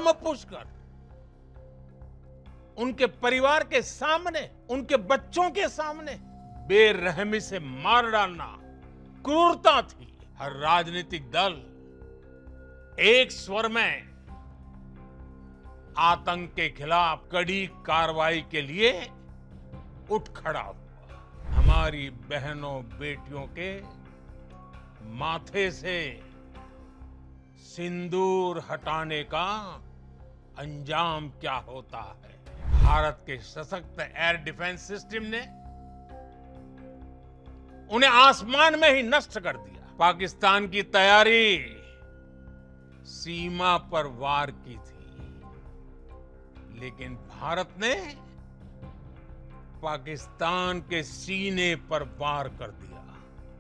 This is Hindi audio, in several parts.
धर्म पुष्कर उनके परिवार के सामने, उनके बच्चों के सामने बेरहमी से मार डालना क्रूरता थी। हर राजनीतिक दल एक स्वर में आतंक के खिलाफ कड़ी कार्रवाई के लिए उठ खड़ा हुआ। हमारी बहनों बेटियों के माथे से सिंदूर हटाने का अंजाम क्या होता है। भारत के सशक्त एयर डिफेंस सिस्टम ने उन्हें आसमान में ही नष्ट कर दिया। पाकिस्तान की तैयारी सीमा पर वार की थी, लेकिन भारत ने पाकिस्तान के सीने पर वार कर दिया।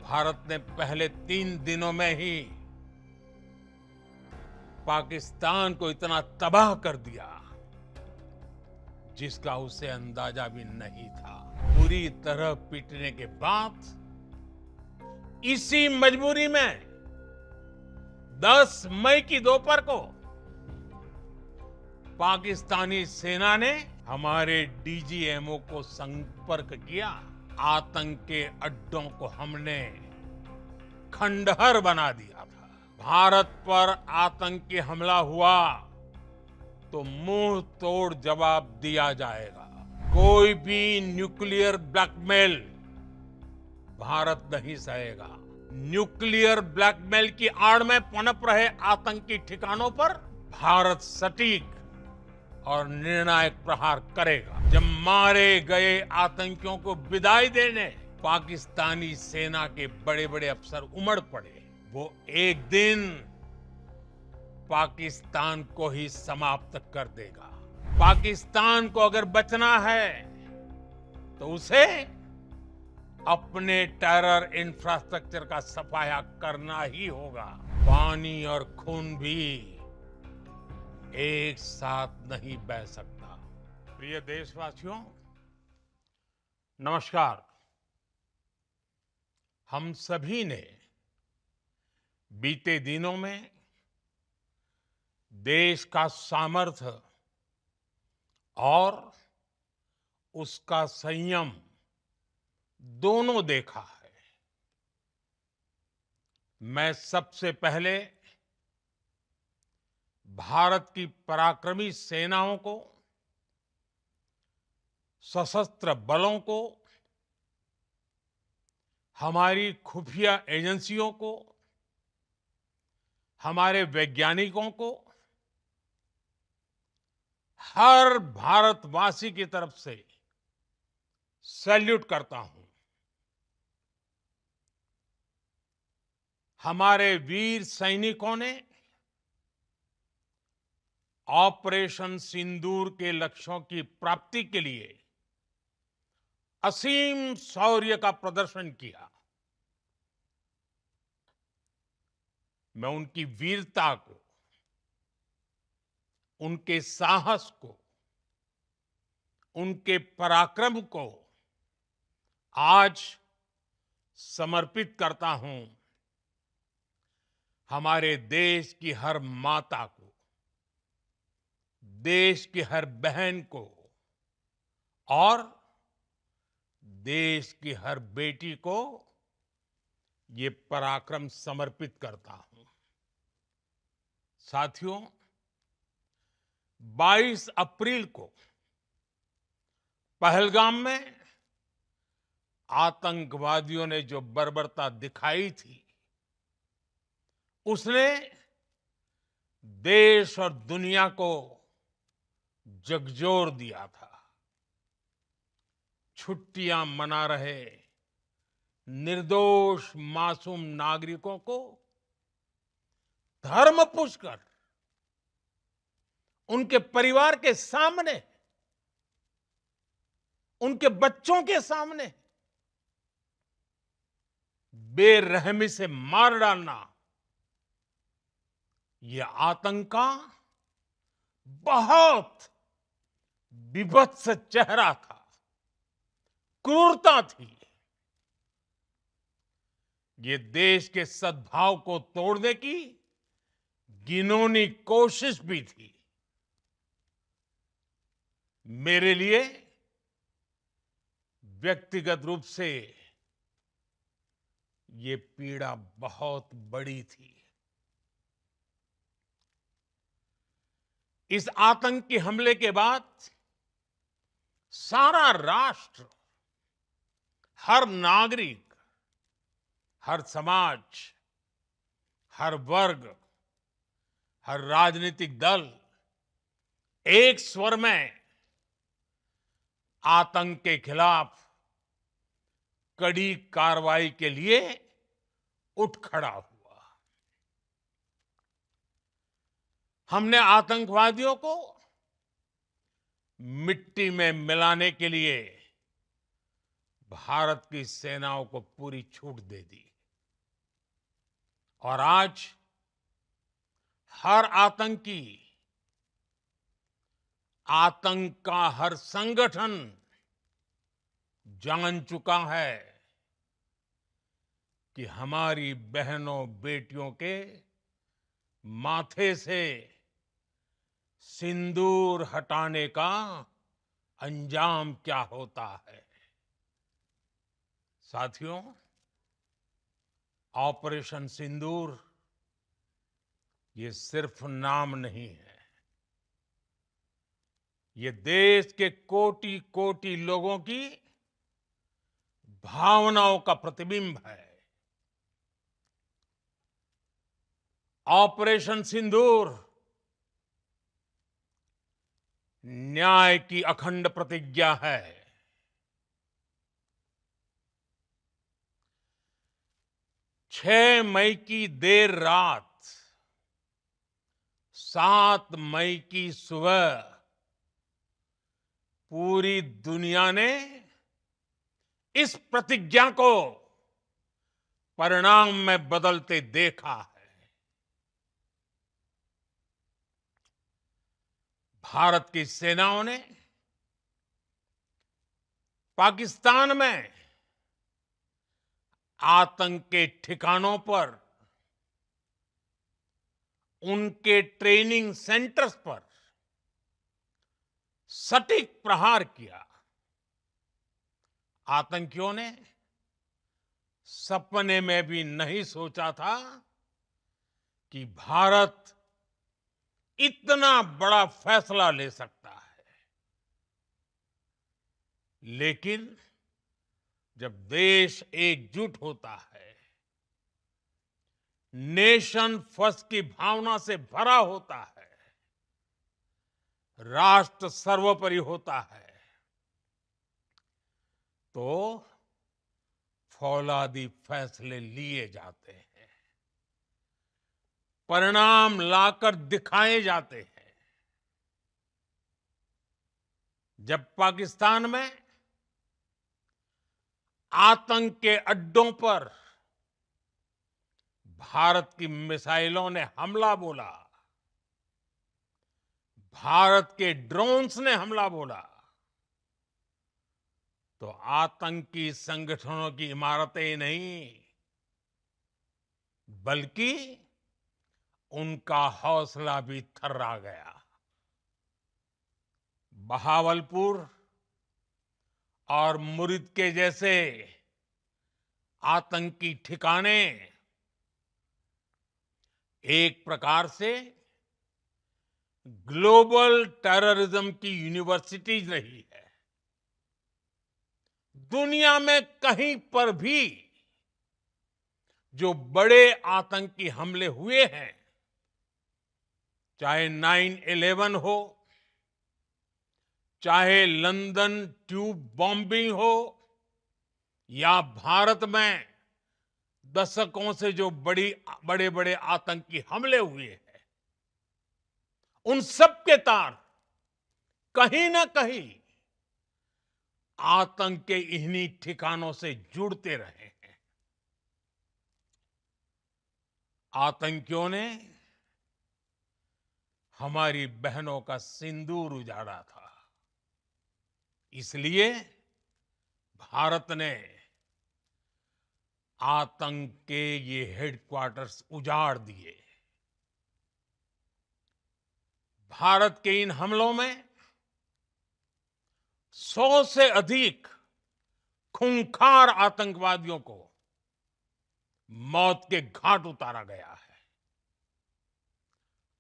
भारत ने पहले 3 दिनों में ही पाकिस्तान को इतना तबाह कर दिया जिसका उसे अंदाजा भी नहीं था। पूरी तरह पीटने के बाद इसी मजबूरी में 10 मई की दोपहर को पाकिस्तानी सेना ने हमारे डीजीएमओ को संपर्क किया। आतंक के अड्डों को हमने खंडहर बना दिया था। भारत पर आतंकी हमला हुआ तो मुंह तोड़ जवाब दिया जाएगा। कोई भी न्यूक्लियर ब्लैकमेल भारत नहीं सहेगा। न्यूक्लियर ब्लैकमेल की आड़ में पनप रहे आतंकी ठिकानों पर भारत सटीक और निर्णायक प्रहार करेगा। जब मारे गए आतंकियों को विदाई देने पाकिस्तानी सेना के बड़े बड़े अफसर उमड़ पड़े, वो एक दिन पाकिस्तान को ही समाप्त कर देगा। पाकिस्तान को अगर बचना है तो उसे अपने टेरर इंफ्रास्ट्रक्चर का सफाया करना ही होगा। पानी और खून भी एक साथ नहीं बह सकता। प्रिय देशवासियों, नमस्कार। हम सभी ने बीते दिनों में देश का सामर्थ्य और उसका संयम दोनों देखा है। मैं सबसे पहले भारत की पराक्रमी सेनाओं को, सशस्त्र बलों को, हमारी खुफिया एजेंसियों को, हमारे वैज्ञानिकों को, हर भारतवासी की तरफ से सैल्यूट करता हूं। हमारे वीर सैनिकों ने ऑपरेशन सिंदूर के लक्ष्यों की प्राप्ति के लिए असीम शौर्य का प्रदर्शन किया। मैं उनकी वीरता को, उनके साहस को, उनके पराक्रम को आज समर्पित करता हूं हमारे देश की हर माता को, देश की हर बहन को और देश की हर बेटी को ये पराक्रम समर्पित करता हूं। साथियों, 22 अप्रैल को पहलगाम में आतंकवादियों ने जो बर्बरता दिखाई थी, उसने देश और दुनिया को झकझोर दिया था। छुट्टियां मना रहे निर्दोष मासूम नागरिकों को धर्म पुष्कर उनके परिवार के सामने, उनके बच्चों के सामने बेरहमी से मार डालना, यह आतंक का बहुत विभत्स चेहरा था, क्रूरता थी। ये देश के सद्भाव को तोड़ने की घिनौनी कोशिश भी थी। मेरे लिए व्यक्तिगत रूप से ये पीड़ा बहुत बड़ी थी। इस आतंकी हमले के बाद सारा राष्ट्र, हर नागरिक, हर समाज, हर वर्ग, हर राजनीतिक दल एक स्वर में आतंक के खिलाफ कड़ी कार्रवाई के लिए उठ खड़ा हुआ। हमने आतंकवादियों को मिट्टी में मिलाने के लिए भारत की सेनाओं को पूरी छूट दे दी और आज हर आतंकी, आतंक का हर संगठन जान चुका है कि हमारी बहनों बेटियों के माथे से सिंदूर हटाने का अंजाम क्या होता है। साथियों, ऑपरेशन सिंदूर ये सिर्फ नाम नहीं है, ये देश के कोटि कोटि लोगों की भावनाओं का प्रतिबिंब है। ऑपरेशन सिंदूर न्याय की अखंड प्रतिज्ञा है। 6 मई की देर रात, 7 मई की सुबह पूरी दुनिया ने इस प्रतिज्ञा को परिणाम में बदलते देखा है। भारत की सेनाओं ने पाकिस्तान में आतंक के ठिकानों पर, उनके ट्रेनिंग सेंटर्स पर सटीक प्रहार किया। आतंकियों ने सपने में भी नहीं सोचा था कि भारत इतना बड़ा फैसला ले सकता है। लेकिन जब देश एकजुट होता है, नेशन फर्स्ट की भावना से भरा होता है, राष्ट्र सर्वोपरि होता है, तो फौलादी फैसले लिए जाते हैं, परिणाम लाकर दिखाए जाते हैं। जब पाकिस्तान में आतंक के अड्डों पर भारत की मिसाइलों ने हमला बोला, भारत के ड्रोन्स ने हमला बोला, तो आतंकी संगठनों की इमारतें नहीं, बल्कि उनका हौसला भी थर्रा गया। बहावलपुर और मुरिद के जैसे आतंकी ठिकाने एक प्रकार से ग्लोबल टेररिज्म की यूनिवर्सिटीज रही है। दुनिया में कहीं पर भी जो बड़े आतंकी हमले हुए हैं, चाहे 9/11 हो, चाहे लंदन ट्यूब बॉम्बिंग हो, या भारत में दशकों से जो बड़े बड़े आतंकी हमले हुए हैं, उन सब के तार कहीं ना कहीं आतंक के इन्हीं ठिकानों से जुड़ते रहे हैं। आतंकियों ने हमारी बहनों का सिंदूर उजाड़ा था, इसलिए भारत ने आतंक के ये हेडक्वार्टर्स उजाड़ दिए। भारत के इन हमलों में 100 से अधिक खूंखार आतंकवादियों को मौत के घाट उतारा गया है।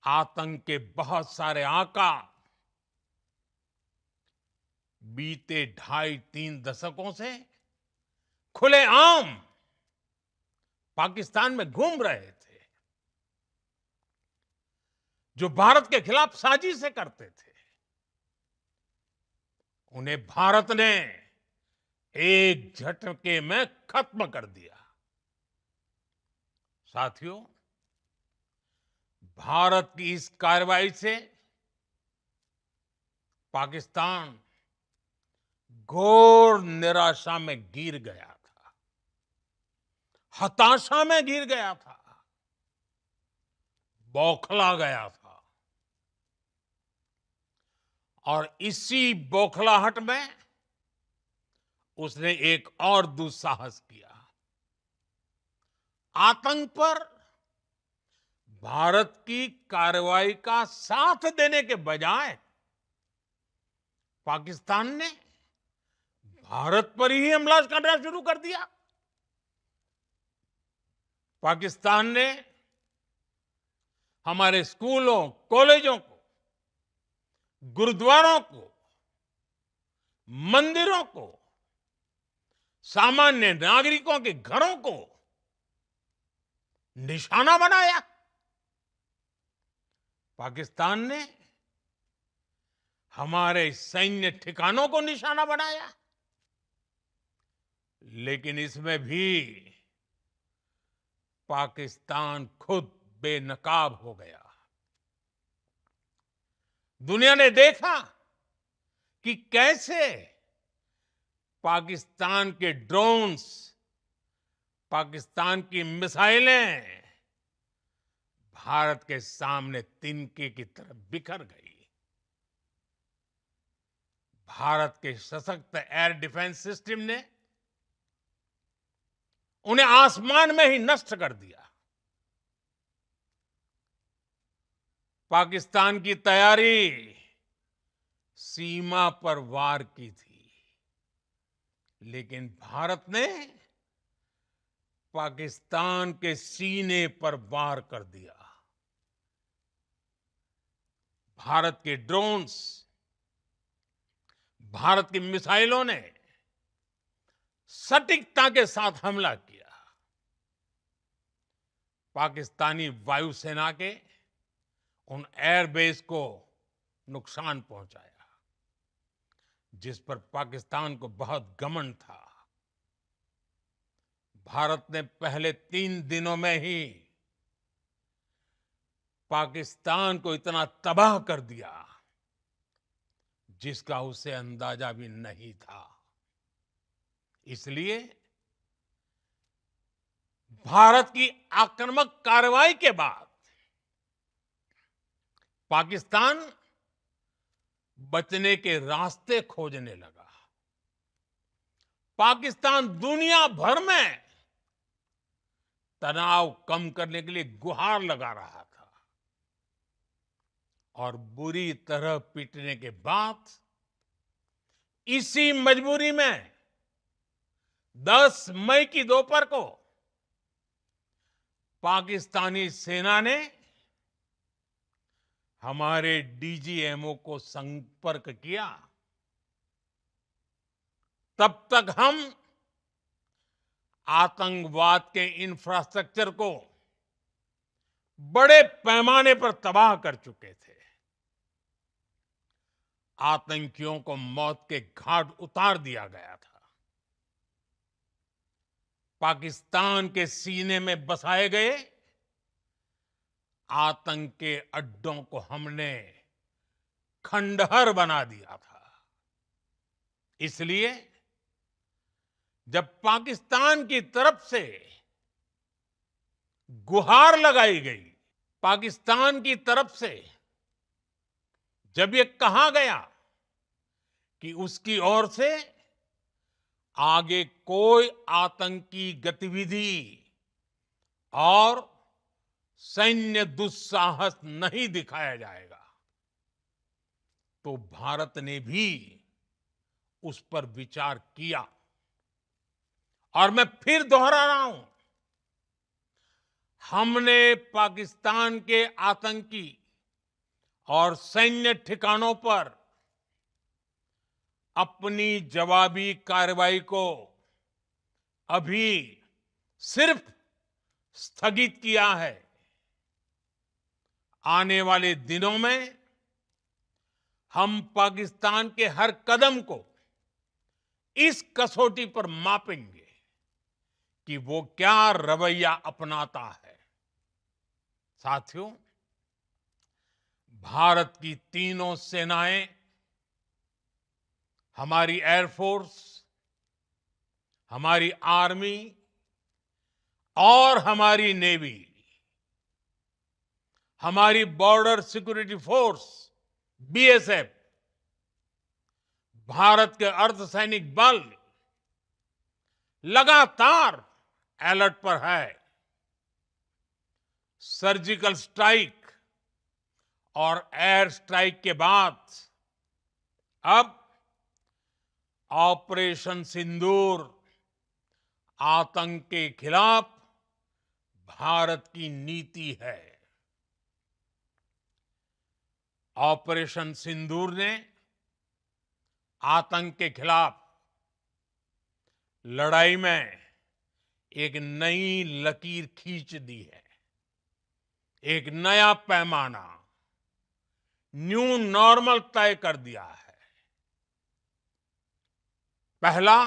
आतंक के बहुत सारे आका बीते 2.5-3 दशकों से खुलेआम पाकिस्तान में घूम रहे थे, जो भारत के खिलाफ साजिशें करते थे। उन्हें भारत ने एक झटके में खत्म कर दिया। साथियों, भारत की इस कार्रवाई से पाकिस्तान घोर निराशा में गिर गया था, हताशा में गिर गया था, बौखला गया था। और इसी बौखलाहट में उसने एक और दुस्साहस किया। आतंक पर भारत की कार्रवाई का साथ देने के बजाय पाकिस्तान ने भारत पर ही हमला करना शुरू कर दिया। पाकिस्तान ने हमारे स्कूलों, कॉलेजों को, गुरुद्वारों को, मंदिरों को, सामान्य नागरिकों के घरों को निशाना बनाया। पाकिस्तान ने हमारे सैन्य ठिकानों को निशाना बनाया। लेकिन इसमें भी पाकिस्तान खुद बेनकाब हो गया। दुनिया ने देखा कि कैसे पाकिस्तान के ड्रोन्स, पाकिस्तान की मिसाइलें भारत के सामने तिनके की तरह बिखर गई। भारत के सशक्त एयर डिफेंस सिस्टम ने उन्हें आसमान में ही नष्ट कर दिया। पाकिस्तान की तैयारी सीमा पर वार की थी, लेकिन भारत ने पाकिस्तान के सीने पर वार कर दिया। भारत के ड्रोन्स, भारत की मिसाइलों ने सटीकता के साथ हमला किया। पाकिस्तानी वायुसेना के उन एयरबेस को नुकसान पहुंचाया, जिस पर पाकिस्तान को बहुत घमंड था। भारत ने पहले 3 दिनों में ही पाकिस्तान को इतना तबाह कर दिया, जिसका उसे अंदाजा भी नहीं था। इसलिए भारत की आक्रामक कार्रवाई के बाद पाकिस्तान बचने के रास्ते खोजने लगा। पाकिस्तान दुनिया भर में तनाव कम करने के लिए गुहार लगा रहा था। और बुरी तरह पीटने के बाद इसी मजबूरी में 10 मई की दोपहर को पाकिस्तानी सेना ने हमारे डीजीएमओ को संपर्क किया। तब तक हम आतंकवाद के इंफ्रास्ट्रक्चर को बड़े पैमाने पर तबाह कर चुके थे। आतंकियों को मौत के घाट उतार दिया गया था। पाकिस्तान के सीने में बसाए गए आतंक के अड्डों को हमने खंडहर बना दिया था। इसलिए जब पाकिस्तान की तरफ से गुहार लगाई गई, पाकिस्तान की तरफ से जब ये कहा गया कि उसकी ओर से आगे कोई आतंकी गतिविधि और सैन्य दुस्साहस नहीं दिखाया जाएगा, तो भारत ने भी उस पर विचार किया। और मैं फिर दोहरा रहा हूं, हमने पाकिस्तान के आतंकी और सैन्य ठिकानों पर अपनी जवाबी कार्रवाई को अभी सिर्फ स्थगित किया है। आने वाले दिनों में हम पाकिस्तान के हर कदम को इस कसौटी पर मापेंगे कि वो क्या रवैया अपनाता है। साथियों, भारत की तीनों सेनाएं, हमारी एयरफोर्स, हमारी आर्मी और हमारी नेवी, हमारी border security force BSF, Bharat के अर्धसैनिक बल लगातार अलर्ट पर है। सर्जिकल स्ट्राइक और एयर स्ट्राइक के बाद अब ऑपरेशन सिंदूर आतंक के खिलाफ भारत की नीति है। ऑपरेशन सिंदूर ने आतंक के खिलाफ लड़ाई में एक नई लकीर खींच दी है, एक नया पैमाना, न्यू नॉर्मल तय कर दिया है। पहला,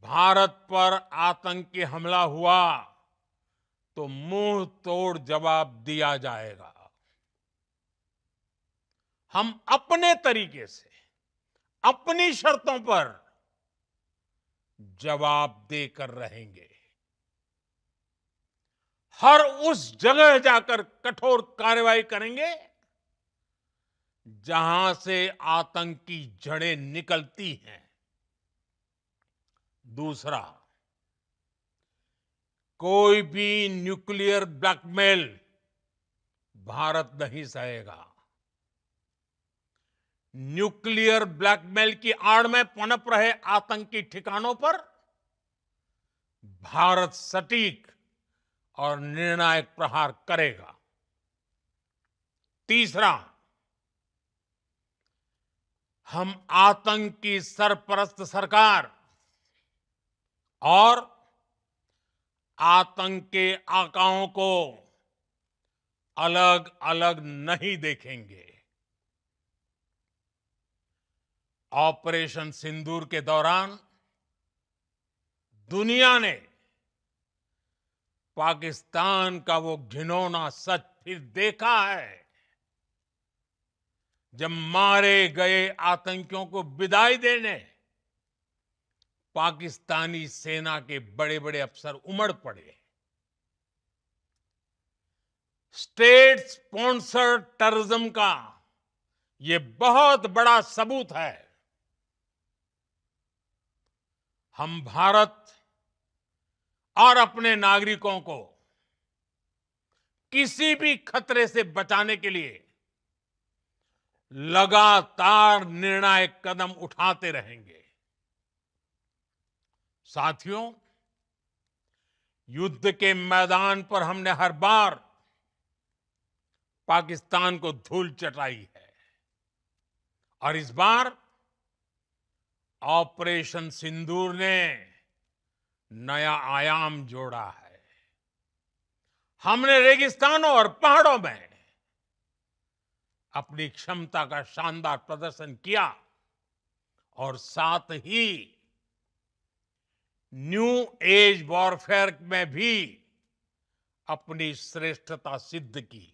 भारत पर आतंकी हमला हुआ तो मुंह तोड़ जवाब दिया जाएगा। हम अपने तरीके से, अपनी शर्तों पर जवाब देकर रहेंगे। हर उस जगह जाकर कठोर कार्रवाई करेंगे जहां से आतंक की जड़ें निकलती हैं। दूसरा, कोई भी न्यूक्लियर ब्लैकमेल भारत नहीं सहेगा। न्यूक्लियर ब्लैकमेल की आड़ में पनप रहे आतंकी ठिकानों पर भारत सटीक और निर्णायक प्रहार करेगा। तीसरा, हम आतंक की सरपरस्त सरकार और आतंक के आकाओं को अलग अलग नहीं देखेंगे। ऑपरेशन सिंदूर के दौरान दुनिया ने पाकिस्तान का वो घिनौना सच फिर देखा है, जब मारे गए आतंकियों को विदाई देने पाकिस्तानी सेना के बड़े बड़े अफसर उमड़ पड़े। स्टेट स्पॉन्सर्ड टेररिज्म का ये बहुत बड़ा सबूत है। हम भारत और अपने नागरिकों को किसी भी खतरे से बचाने के लिए लगातार निर्णायक कदम उठाते रहेंगे। साथियों, युद्ध के मैदान पर हमने हर बार पाकिस्तान को धूल चटाई है और इस बार ऑपरेशन सिंदूर ने नया आयाम जोड़ा है। हमने रेगिस्तानों और पहाड़ों में अपनी क्षमता का शानदार प्रदर्शन किया और साथ ही न्यू एज वॉरफेयर में भी अपनी श्रेष्ठता सिद्ध की।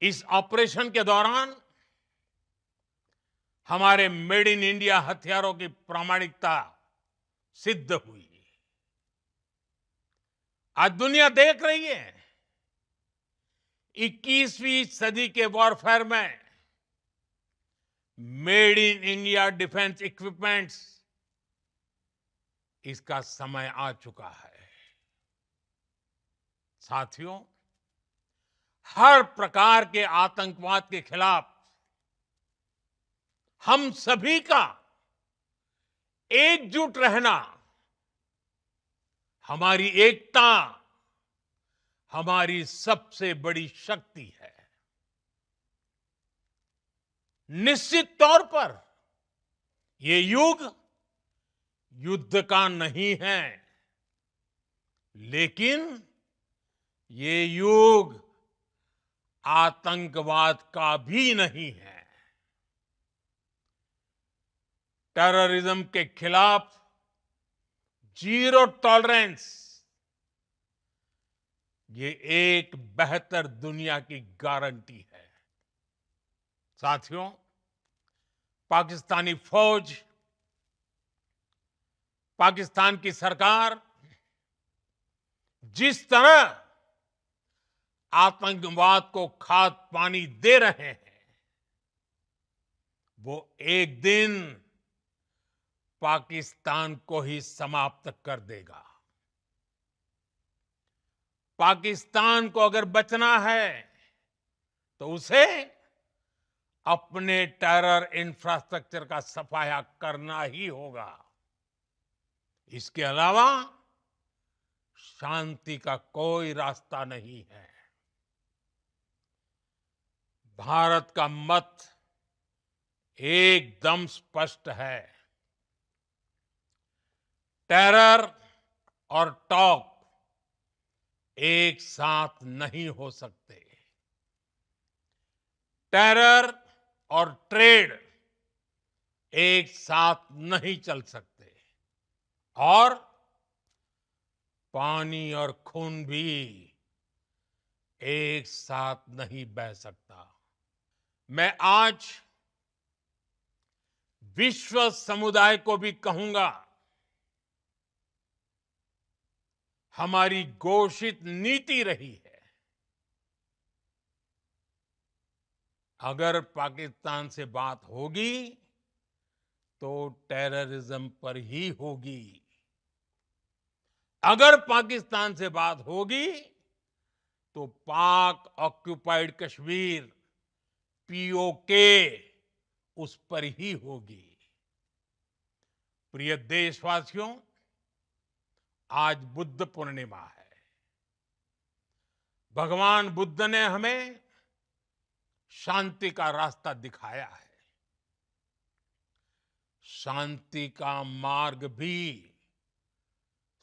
इस ऑपरेशन के दौरान हमारे मेड इन इंडिया हथियारों की प्रामाणिकता सिद्ध हुई। आज दुनिया देख रही है 21वीं सदी के वॉरफेयर में made in India defence equipments, इसका समय आ चुका है। साथियों, हर प्रकार के आतंकवाद के खिलाफ हम सभी का एकजुट रहना, हमारी एकता, हमारी सबसे बड़ी शक्ति है। निश्चित तौर पर ये युग युद्ध का नहीं है, लेकिन ये युग आतंकवाद का भी नहीं है। टेररिज्म के खिलाफ जीरो टॉलरेंस, ये एक बेहतर दुनिया की गारंटी है। साथियों, पाकिस्तानी फौज, पाकिस्तान की सरकार जिस तरह आतंकवाद को खाद पानी दे रहे हैं, वो एक दिन पाकिस्तान को ही समाप्त कर देगा। पाकिस्तान को अगर बचना है तो उसे अपने टेरर इंफ्रास्ट्रक्चर का सफाया करना ही होगा। इसके अलावा शांति का कोई रास्ता नहीं है। भारत का मत एकदम स्पष्ट है। टेरर और टॉक एक साथ नहीं हो सकते। टेरर और ट्रेड एक साथ नहीं चल सकते, और पानी और खून भी एक साथ नहीं बह सकता। मैं आज विश्व समुदाय को भी कहूंगा, हमारी घोषित नीति रही है, अगर पाकिस्तान से बात होगी तो टेररिज्म पर ही होगी। अगर पाकिस्तान से बात होगी तो पाक ऑक्युपाइड कश्मीर, पीओके, उस पर ही होगी। प्रिय देशवासियों, आज बुद्ध पूर्णिमा है। भगवान बुद्ध ने हमें शांति का रास्ता दिखाया है। शांति का मार्ग भी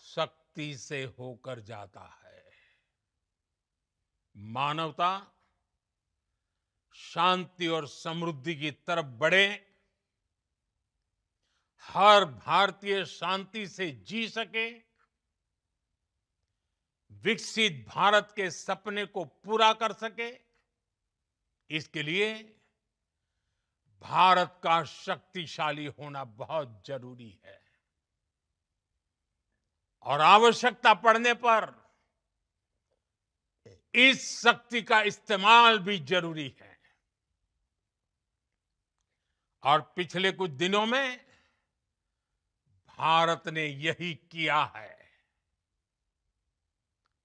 शक्ति से होकर जाता है। मानवता शांति और समृद्धि की तरफ बढ़े, हर भारतीय शांति से जी सके, विकसित भारत के सपने को पूरा कर सके, इसके लिए भारत का शक्तिशाली होना बहुत जरूरी है। और आवश्यकता पड़ने पर इस शक्ति का इस्तेमाल भी जरूरी है। और पिछले कुछ दिनों में भारत ने यही किया है।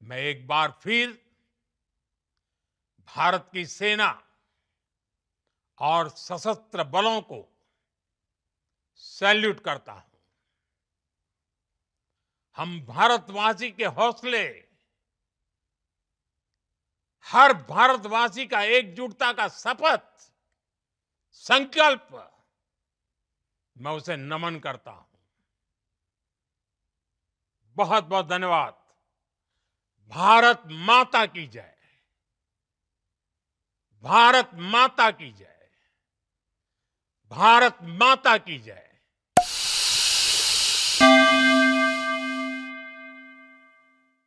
मैं एक बार फिर भारत की सेना और सशस्त्र बलों को सैल्यूट करता हूं। हम भारतवासी के हौसले, हर भारतवासी का एकजुटता का शपथ, संकल्प, मैं उसे नमन करता हूं। बहुत बहुत धन्यवाद। भारत माता की जय। भारत माता की जय। भारत माता की जय।